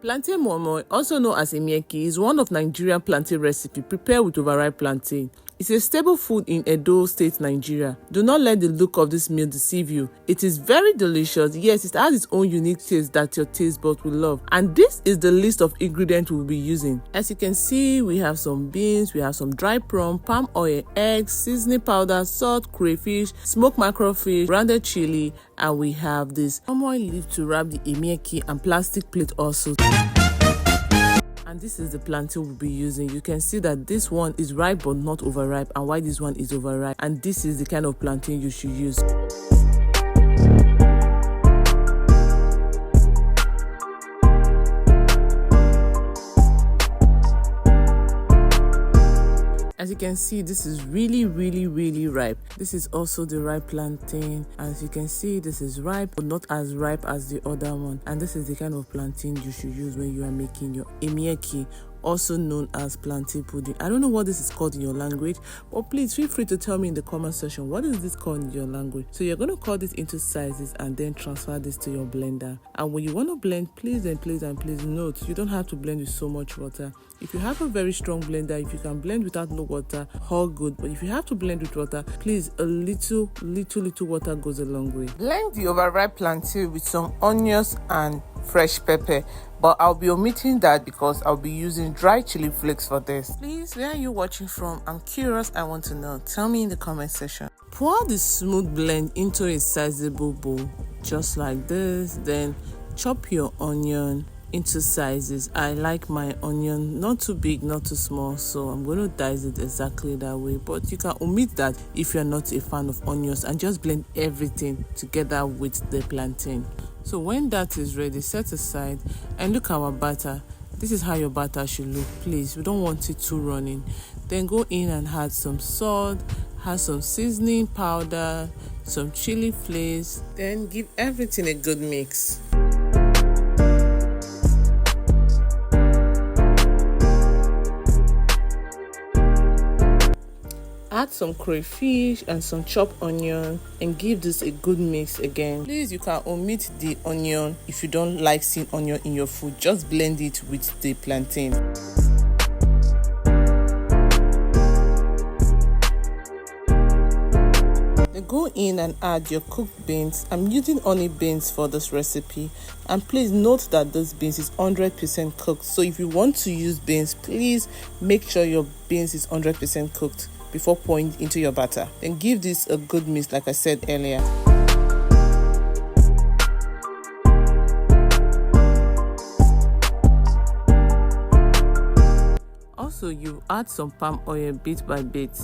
Plantain moimoi, also known as Emieki, is one of Nigerian plantain recipe prepared with overripe plantain. It's a staple food in Edo State, Nigeria. Do not let the look of this meal deceive you. It is very delicious. Yes, it has its own unique taste that your taste buds will love. And this is the list of ingredients we'll be using. As you can see, we have some beans, we have some dry prawn, palm oil, eggs, seasoning powder, salt, crayfish, smoked mackerelfish, grounded chili, and we have this moimoi leaf to wrap the Emieki and plastic plate also. And this is the plantain we'll be using. You can see that this one is ripe but not overripe, and why this one is overripe. And this is the kind of plantain you should use. As you can see, this is really ripe. This is also the ripe plantain. As you can see, this is ripe but not as ripe as the other one. And this is the kind of plantain you should use when you are making your Emieki, also known as plantain pudding. I don't know what this is called in your language, but please feel free to tell me in the comment section what is this called in your language. So you're going to cut this into sizes and then transfer this to your blender. And when you want to blend, please note, you don't have to blend with so much water. If you have a very strong blender, if you can blend without no water, all good. But if you have to blend with water, please, a little water goes a long way. Blend the overripe plantain with some onions and fresh pepper, but I'll be omitting that because I'll be using dry chili flakes for this. Please, where are you watching from? I'm curious, I want to know. Tell me in the comment section. Pour the smooth blend into a sizable bowl, just like this. Then chop your onion into sizes. I like my onion not too big, not too small, so I'm going to dice it exactly that way. But you can omit that if you're not a fan of onions, and just blend everything together with the plantain. So when that is ready, set aside and look at our batter. This is how your batter should look. Please, we don't want it too running. Then go in and add some salt, add some seasoning powder, some chili flakes, then give everything a good mix. Add some crayfish and some chopped onion and give this a good mix again. Please, you can omit the onion if you don't like seeing onion in your food. Just blend it with the plantain. Then go in and add your cooked beans. I'm using honey beans for this recipe, and please note that this beans is 100% cooked. So if you want to use beans, please make sure your beans is 100% cooked before pouring into your batter. Then give this a good mix like I said earlier. Also, you add some palm oil bit by bit.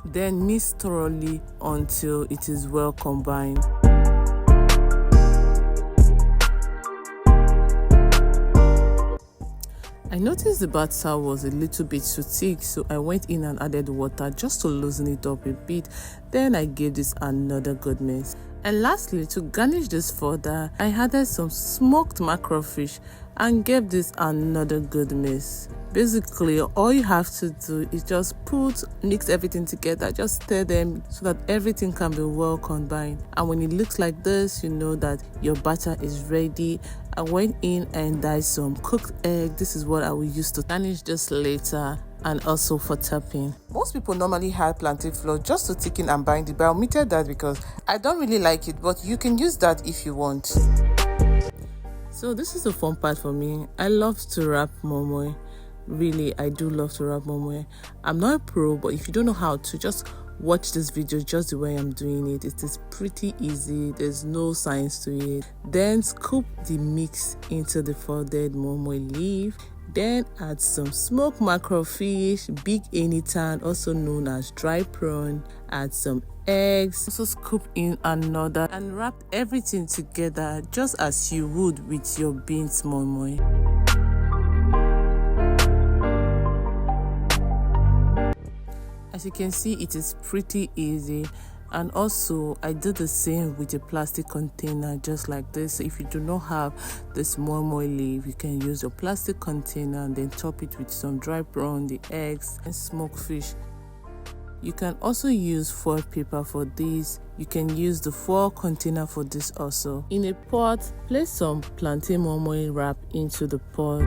Then mix thoroughly until it is well combined. I noticed the batter was a little bit too thick, so I went in and added water just to loosen it up a bit. Then I gave this another good mix. And lastly, to garnish this further, I added some smoked mackerelfish and gave this another good mix. Basically, all you have to do is just mix everything together, just stir them so that everything can be well combined. And when it looks like this, you know that your batter is ready. I went in and dyed some cooked egg. This is what I will use to garnish this later, and also for topping. Most people normally add plantain flour just to thicken and bind it, but I omitted that because I don't really like it, but you can use that if you want. So this is the fun part for me. I love to wrap moimoi. Really, I do love to wrap moimoi. I'm not a pro, but if you don't know how to, just watch this video just the way I'm doing it. It is pretty easy. There's no science to it. Then scoop the mix into the folded moimoi leaf. Then add some smoked mackerelfish, big anytime, also known as dry prawn. Add some eggs. Also scoop in another and wrap everything together just as you would with your beans moimoi. As you can see, it is pretty easy. And also, I did the same with a plastic container just like this. So if you do not have this moimoi leaf, you can use your plastic container and then top it with some dry prawn, the eggs, and smoked fish. You can also use foil paper for this. You can use the foil container for this also. In a pot, place some plantain moimoi wrap into the pot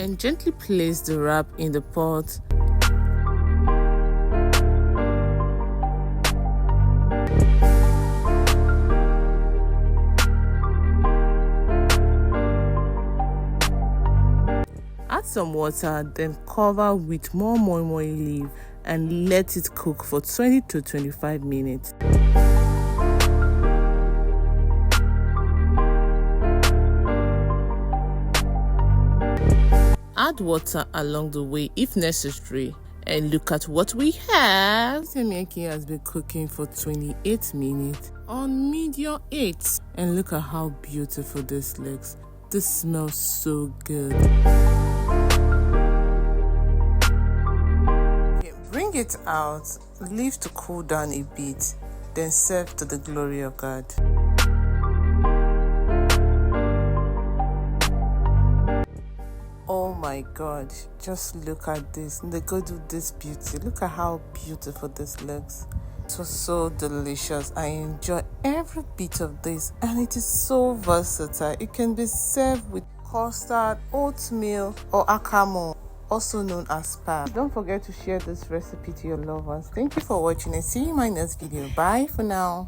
and gently place the wrap in the pot. Add some water, then cover with more moimoi leaf and let it cook for 20 to 25 minutes. Add water along the way if necessary. And look at what we have. Edo Emieki has been cooking for 28 minutes on medium heat. And look at how beautiful this looks. This smells so good. Okay, bring it out, leave to cool down a bit, then serve to the glory of God. Oh my God, just look at this. Look at this beauty. Look at how beautiful this looks. It was so delicious. I enjoy every bit of this, and it is so versatile. It can be served with custard, oatmeal, or akamu, also known as pap. Don't forget to share this recipe to your loved ones. Thank you for watching and see you in my next video. Bye for now.